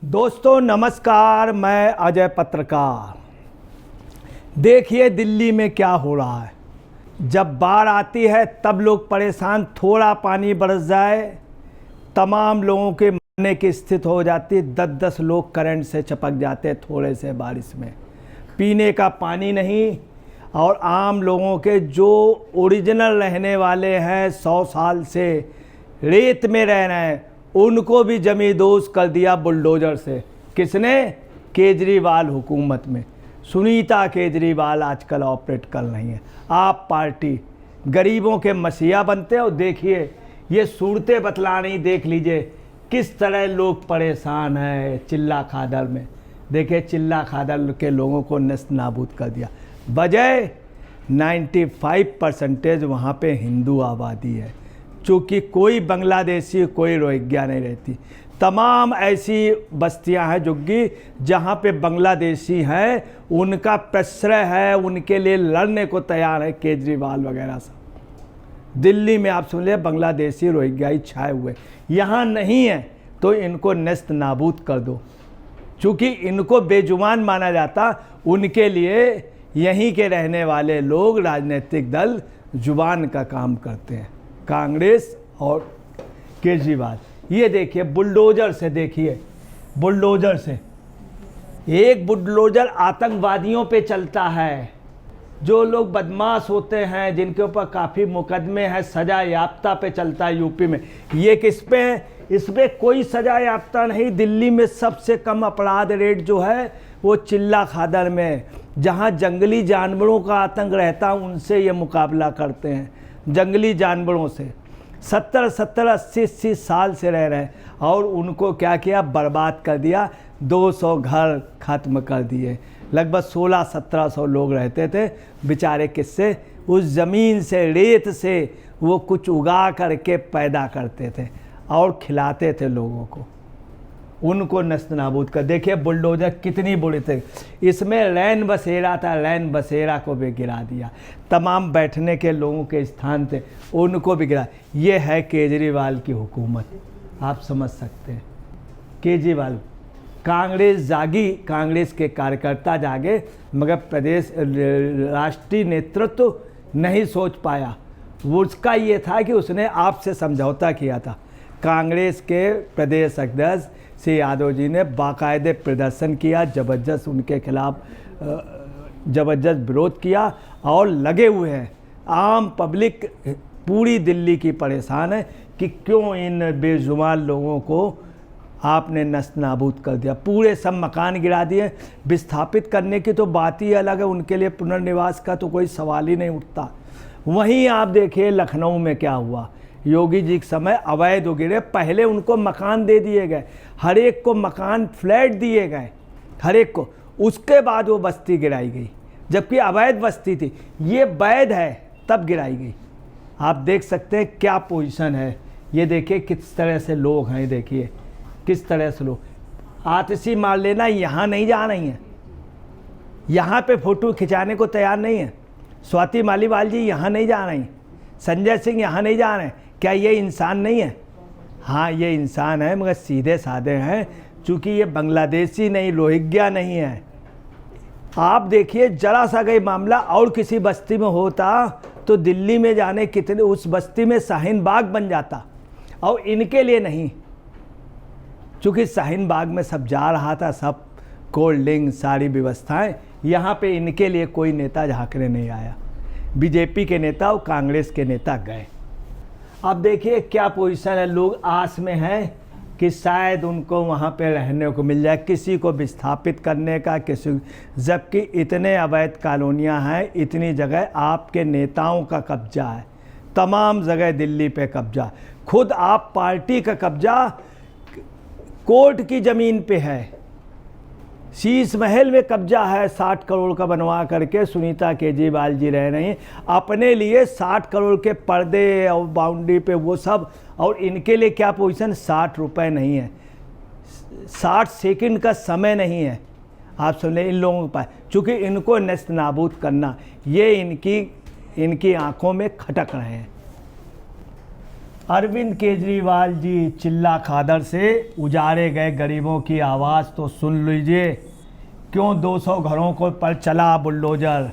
दोस्तों नमस्कार, मैं अजय पत्रकार। देखिए दिल्ली में क्या हो रहा है। जब बाढ़ आती है तब लोग परेशान, थोड़ा पानी बरस जाए तमाम लोगों के मरने की स्थिति हो जाती है। 10-10 लोग करंट से चिपक जाते हैं थोड़े से बारिश में। पीने का पानी नहीं, और आम लोगों के जो ओरिजिनल रहने वाले हैं 100 साल से रेत में रह रहे हैं, उनको भी जमींदोज कर दिया बुलडोजर से। किसने? केजरीवाल हुकूमत में। सुनीता केजरीवाल आजकल ऑपरेट कर रही हैं। आप पार्टी गरीबों के मसीहा बनते हो। देखिए ये सूरतें बतला रही, देख लीजिए किस तरह लोग परेशान हैं। चिल्ला खादर में देखिए, चिल्ला खादर के लोगों को नस्त नाबूद कर दिया। वजह 95% वहाँ पे हिंदू आबादी है, चूँकि कोई बांग्लादेशी कोई रोहिंग्या नहीं रहती। तमाम ऐसी बस्तियां हैं जुग्गी जहां पे बांग्लादेशी हैं, उनका प्रश्रय है, उनके लिए लड़ने को तैयार है केजरीवाल वगैरह सब। दिल्ली में आप सुन ले बांग्लादेशी रोहिंग्याई छाए हुए, यहाँ नहीं है तो इनको नेस्त नाबूद कर दो। चूँकि इनको बेजुबान माना जाता, उनके लिए यहीं के रहने वाले लोग राजनीतिक दल जुबान का काम करते हैं, कांग्रेस और केजरीवाल। ये देखिए बुलडोजर से, देखिए बुलडोजर से, एक बुलडोजर आतंकवादियों पे चलता है। जो लोग बदमाश होते हैं, जिनके ऊपर काफ़ी मुकदमे हैं, सजा याफ्ता पे चलता है यूपी में। ये किस पे है? इसमें कोई सजा याफ्ता नहीं। दिल्ली में सबसे कम अपराध रेट जो है वो चिल्ला खादर में, जहाँ जंगली जानवरों का आतंक रहता, उनसे ये मुकाबला करते हैं, जंगली जानवरों से। 70-70, 80-80 साल से रह रहे हैं, और उनको क्या किया? बर्बाद कर दिया। 200 घर ख़त्म कर दिए। लगभग 1600-1700 लोग रहते थे बेचारे। किससे? उस ज़मीन से, रेत से वो कुछ उगा करके पैदा करते थे और खिलाते थे लोगों को। उनको नस्त नाबूद कर। देखिए बुलडोजर कितनी बुरी थी। इसमें रैन बसेरा था, रैन बसेरा को भी गिरा दिया। तमाम बैठने के लोगों के स्थान थे, उनको भी गिरा। ये है केजरीवाल की हुकूमत, आप समझ सकते हैं। केजरीवाल, कांग्रेस जागी, कांग्रेस के कार्यकर्ता जागे, मगर प्रदेश राष्ट्रीय नेतृत्व नहीं सोच पाया। वो उसका ये था कि उसने आपसे समझौता किया था। कांग्रेस के प्रदेश अध्यक्ष श्री यादव जी ने बाकायदे प्रदर्शन किया, ज़बरदस्त उनके खिलाफ ज़बरदस्त विरोध किया, और लगे हुए हैं। आम पब्लिक पूरी दिल्ली की परेशान है कि क्यों इन बेजुबान लोगों को आपने नस्त नाबूद कर दिया। पूरे सब मकान गिरा दिए। विस्थापित करने की तो बात ही अलग है, उनके लिए पुनर्निवास का तो कोई सवाल ही नहीं उठता। वहीं आप देखिए लखनऊ में क्या हुआ। योगी जी के समय अवैध गिरे, पहले उनको मकान दे दिए गए, हर एक को मकान फ्लैट दिए गए, हर एक को। उसके बाद वो बस्ती गिराई गई, जबकि अवैध बस्ती थी। ये वैध है तब गिराई गई। आप देख सकते हैं क्या पोजीशन है। ये देखिए किस तरह से लोग हैं, देखिए किस तरह से लोग। आतिशी मार लेना यहाँ नहीं जा रही हैं, यहाँ पे फ़ोटो खिंचाने को तैयार नहीं है। स्वाति मालीवाल जी यहाँ नहीं जा रही, संजय सिंह यहाँ नहीं जा रहे हैं। क्या ये इंसान नहीं है? हाँ ये इंसान है, मगर सीधे साधे हैं, चूँकि ये बांग्लादेशी नहीं, रोहिंग्या नहीं है। आप देखिए जरा सा गई मामला और किसी बस्ती में होता तो दिल्ली में जाने कितने, उस बस्ती में शाहीन बाग बन जाता, और इनके लिए नहीं। चूँकि शाहीन बाग में सब जा रहा था, सब कोल्ड ड्रिंक सारी व्यवस्थाएं, यहाँ पे इनके लिए कोई नेता झांकने नहीं आया। बीजेपी के नेता और कांग्रेस के नेता गए। अब देखिए क्या पोजीशन है। लोग आस में हैं कि शायद उनको वहाँ पे रहने को मिल जाए, किसी को विस्थापित करने का, किसी, जबकि इतने अवैध कॉलोनियाँ हैं, इतनी जगह आपके नेताओं का कब्जा है, तमाम जगह दिल्ली पे कब्जा। खुद आप पार्टी का कब्जा कोर्ट की ज़मीन पे है। शीश महल में कब्जा है, 60 करोड़ का बनवा करके सुनीता केजरीवाल जी रह रही हैं। अपने लिए 60 करोड़ के पर्दे और बाउंड्री पे वो सब, और इनके लिए क्या पोजीशन? 60 रुपये नहीं है, 60 सेकंड का समय नहीं है। आप सुन लें इन लोगों के पास, चूँकि इनको नेस्त नाबूद करना, ये इनकी आंखों में खटक रहे हैं। अरविंद केजरीवाल जी, चिल्ला खादर से उजाड़े गए गरीबों की आवाज़ तो सुन लीजिए। क्यों 200 घरों को पर चला बुलडोजर?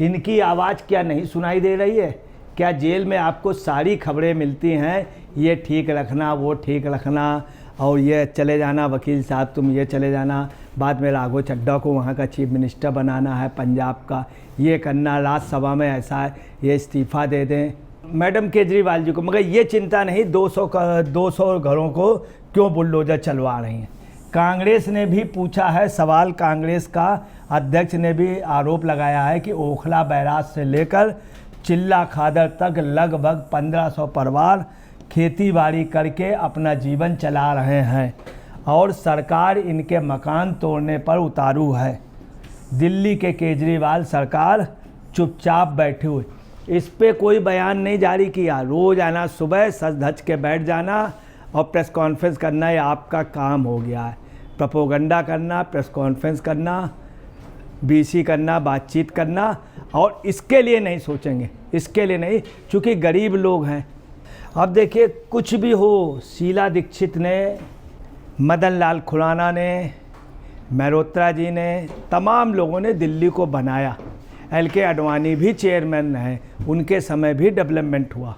इनकी आवाज़ क्या नहीं सुनाई दे रही है? क्या जेल में आपको सारी खबरें मिलती हैं, ये ठीक रखना, वो ठीक रखना, और ये चले जाना वकील साहब, तुम ये चले जाना, बाद में राघव चड्ढा को वहाँ का चीफ मिनिस्टर बनाना है पंजाब का, ये करना, राज्यसभा में ऐसा है, ये इस्तीफ़ा दे दें मैडम केजरीवाल जी को। मगर ये चिंता नहीं 200 घरों को क्यों बुलडोजर चलवा रही हैं। कांग्रेस ने भी पूछा है सवाल, कांग्रेस का अध्यक्ष ने भी आरोप लगाया है कि ओखला बैराज से लेकर चिल्ला खादर तक लगभग 1500 परिवार खेती बाड़ी करके अपना जीवन चला रहे हैं और सरकार इनके मकान तोड़ने पर उतारू है। दिल्ली के केजरीवाल सरकार चुपचाप बैठी हुई, इस पे कोई बयान नहीं जारी किया। रोज़ आना, सुबह सज धज के बैठ जाना और प्रेस कॉन्फ्रेंस करना, ये आपका काम हो गया है। प्रोपोगंडा करना, प्रेस कॉन्फ्रेंस करना, बीसी करना, बातचीत करना, और इसके लिए नहीं सोचेंगे, इसके लिए नहीं, चूँकि गरीब लोग हैं। अब देखिए, कुछ भी हो, शीला दीक्षित ने, मदन लाल खुराना ने, मेहरोत्रा जी ने, तमाम लोगों ने दिल्ली को बनाया। LK आडवाणी भी चेयरमैन हैं, उनके समय भी डेवलपमेंट हुआ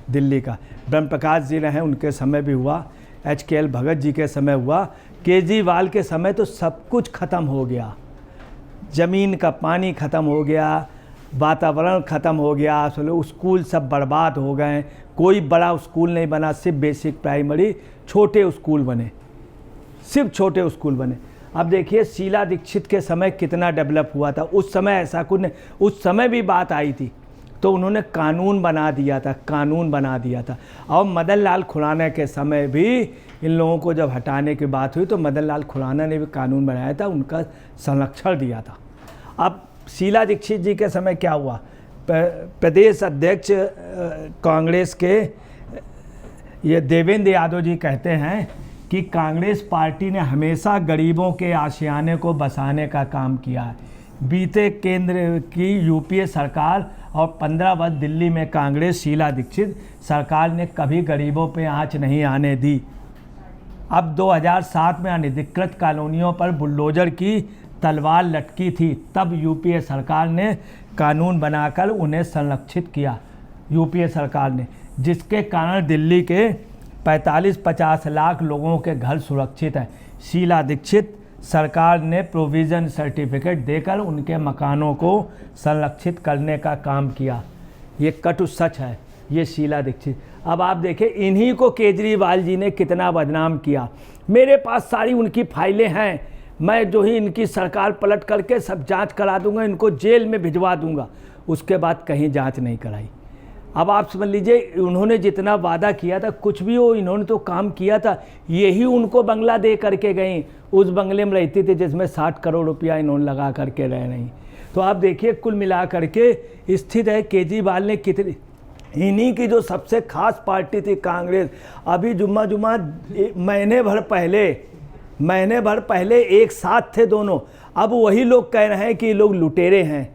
दिल्ली का। ब्रह्म प्रकाश जी रहे, उनके समय भी हुआ। HKL भगत जी के समय हुआ। केजरीवाल के समय तो सब कुछ ख़त्म हो गया। ज़मीन का पानी ख़त्म हो गया, वातावरण ख़त्म हो गया, स्कूल सब बर्बाद हो गए, कोई बड़ा स्कूल नहीं बना, सिर्फ बेसिक प्राइमरी छोटे स्कूल बने, सिर्फ छोटे स्कूल बने। अब देखिए शीला दीक्षित के समय कितना डेवलप हुआ था। उस समय ऐसा कुछ नहीं, उस समय भी बात आई थी तो उन्होंने कानून बना दिया था, कानून बना दिया था। और मदन लाल खुराना के समय भी इन लोगों को जब हटाने की बात हुई तो मदन लाल खुराना ने भी कानून बनाया था, उनका संरक्षण दिया था। अब शीला दीक्षित जी के समय क्या हुआ? प्रदेश अध्यक्ष कांग्रेस के ये देवेंद्र यादव जी कहते हैं कि कांग्रेस पार्टी ने हमेशा गरीबों के आशियाने को बसाने का काम किया है। बीते केंद्र की UPA सरकार और 15 वर्ष दिल्ली में कांग्रेस शीला दीक्षित सरकार ने कभी गरीबों पे आंच नहीं आने दी। अब 2007 में अनधिकृत कॉलोनियों पर बुलडोजर की तलवार लटकी थी, तब UPA सरकार ने कानून बनाकर उन्हें संरक्षित किया, UPA सरकार ने, जिसके कारण दिल्ली के 45-50 लाख लोगों के घर सुरक्षित हैं। शीला दीक्षित सरकार ने प्रोविज़न सर्टिफिकेट देकर उनके मकानों को संरक्षित करने का काम किया। ये कटु सच है, ये शीला दीक्षित। अब आप देखें, इन्हीं को केजरीवाल जी ने कितना बदनाम किया। मेरे पास सारी उनकी फाइलें हैं, मैं जो ही इनकी सरकार पलट करके सब जांच करा दूंगा, इनको जेल में भिजवा दूंगा। उसके बाद कहीं जांच नहीं कराई। अब आप समझ लीजिए, उन्होंने जितना वादा किया था, कुछ भी हो, इन्होंने तो काम किया था। यही उनको बंगला दे करके गई, उस बंगले में रहती थी जिसमें 60 करोड़ रुपया इन्होंने लगा करके रह रही। तो आप देखिए, कुल मिला करके स्थित है केजरीवाल ने कितनी, इन्हीं की जो सबसे खास पार्टी थी कांग्रेस, अभी जुम्मा महीने भर पहले एक साथ थे दोनों। अब वही लोग कह रहे हैं कि ये लोग लुटेरे हैं।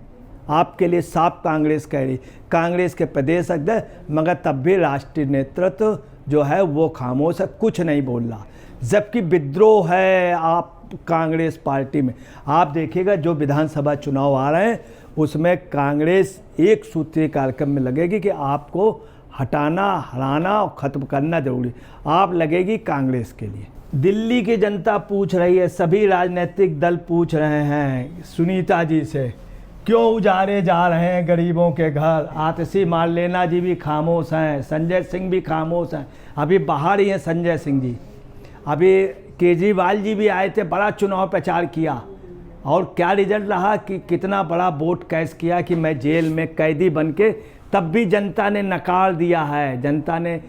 आपके लिए साफ कांग्रेस कह रही, कांग्रेस के प्रदेश अध्यक्ष, मगर तब भी राष्ट्रीय नेतृत्व जो है वो खामोश है, कुछ नहीं बोल रहा। जबकि विद्रोह है आप कांग्रेस पार्टी में। आप देखिएगा जो विधानसभा चुनाव आ रहे हैं उसमें कांग्रेस एक सूत्रीय कार्यक्रम में लगेगी कि आपको हटाना, हराना और ख़त्म करना जरूरी। आप लगेगी कांग्रेस के लिए। दिल्ली की जनता पूछ रही है, सभी राजनीतिक दल पूछ रहे हैं सुनीता जी से, क्यों उजाड़े जा रहे हैं गरीबों के घर? आतिशी मारलेना जी भी खामोश हैं, संजय सिंह भी खामोश हैं, अभी बाहर ही हैं संजय सिंह जी। अभी केजरीवाल जी भी आए थे, बड़ा चुनाव प्रचार किया, और क्या रिजल्ट रहा कि कितना बड़ा वोट कैश किया कि मैं जेल में कैदी बन के, तब भी जनता ने नकार दिया है, जनता ने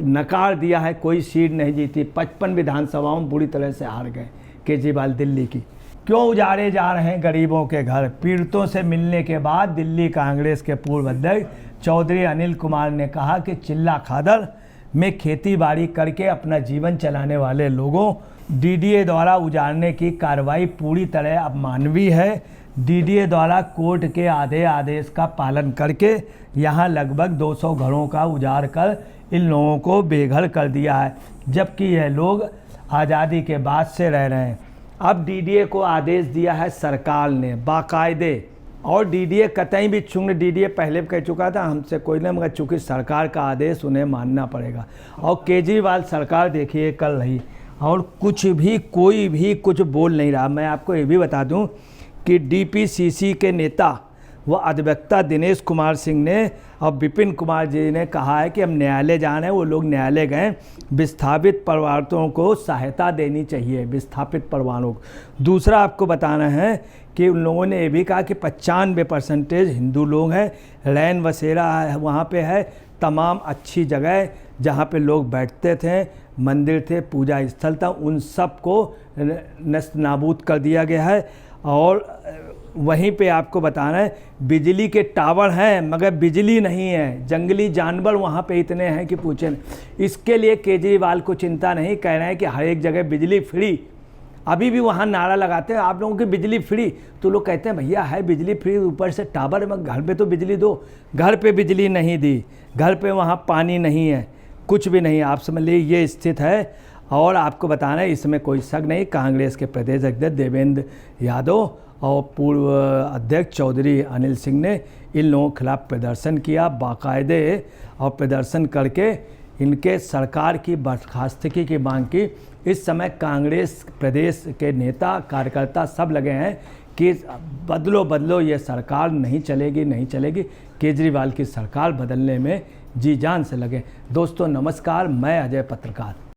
नकार दिया है, कोई सीट नहीं जीती। 55 विधानसभाओं में बुरी तरह से हार गए केजरीवाल दिल्ली की। क्यों उजाड़े जा रहे हैं गरीबों के घर? पीड़ितों से मिलने के बाद दिल्ली कांग्रेस के पूर्व अध्यक्ष चौधरी अनिल कुमार ने कहा कि चिल्ला खादर में खेती बाड़ी करके अपना जीवन चलाने वाले लोगों DDA द्वारा उजाड़ने की कार्रवाई पूरी तरह अमानवीय है, डीडीए द्वारा कोर्ट के आधे आदेश का पालन करके यहाँ लगभग 200 घरों का उजाड़ कर इन लोगों को बेघर कर दिया है, जबकि यह लोग आज़ादी के बाद से रह रहे हैं। अब डीडीए को आदेश दिया है सरकार ने बाकायदे, और डीडीए कतई भी क्षुण्ण, डीडीए पहले भी कह चुका था हमसे कोई नहीं, मगर चूँकि सरकार का आदेश उन्हें मानना पड़ेगा। और केजरीवाल सरकार देखिए कर रही, और कुछ भी कोई भी कुछ बोल नहीं रहा। मैं आपको ये भी बता दूं कि डीपीसीसी के नेता व अधिवक्ता दिनेश कुमार सिंह ने और विपिन कुमार जी ने कहा है कि हम न्यायालय जा रहे हैं। वो लोग न्यायालय गए, विस्थापित परिवारों को सहायता देनी चाहिए, विस्थापित परिवारों को। दूसरा आपको बताना है कि उन लोगों ने ये भी कहा कि 95% हिंदू लोग हैं, रैन बसेरा वहाँ पे है, तमाम अच्छी जगह जहाँ पे लोग बैठते थे, मंदिर थे, पूजा स्थल था, उन सब को नस्त नाबूद कर दिया गया है। और वहीं पे आपको बताना है बिजली के टावर हैं मगर बिजली नहीं है, जंगली जानवर वहाँ पे इतने हैं कि पूछे नहीं। इसके लिए केजरीवाल को चिंता नहीं, कह रहे हैं कि हर एक जगह बिजली फ्री। अभी भी वहाँ नारा लगाते हैं आप लोगों की बिजली फ्री, तो लोग कहते हैं भैया है बिजली फ्री, ऊपर से टावर में घर पे तो बिजली दो। घर पे बिजली नहीं दी, घर पे वहाँ पानी नहीं है, कुछ भी नहीं। आप समझ लीजिए ये स्थित है। और आपको बताना है इसमें कोई शक नहीं, कांग्रेस के प्रदेश अध्यक्ष देवेंद्र यादव और पूर्व अध्यक्ष चौधरी अनिल सिंह ने इन लोगों के खिलाफ प्रदर्शन किया बाकायदे, और प्रदर्शन करके इनके सरकार की बर्खास्तगी की मांग की। इस समय कांग्रेस प्रदेश के नेता कार्यकर्ता सब लगे हैं कि बदलो बदलो, ये सरकार नहीं चलेगी, नहीं चलेगी। केजरीवाल की सरकार बदलने में जी जान से लगे। दोस्तों नमस्कार, मैं अजय पत्रकार।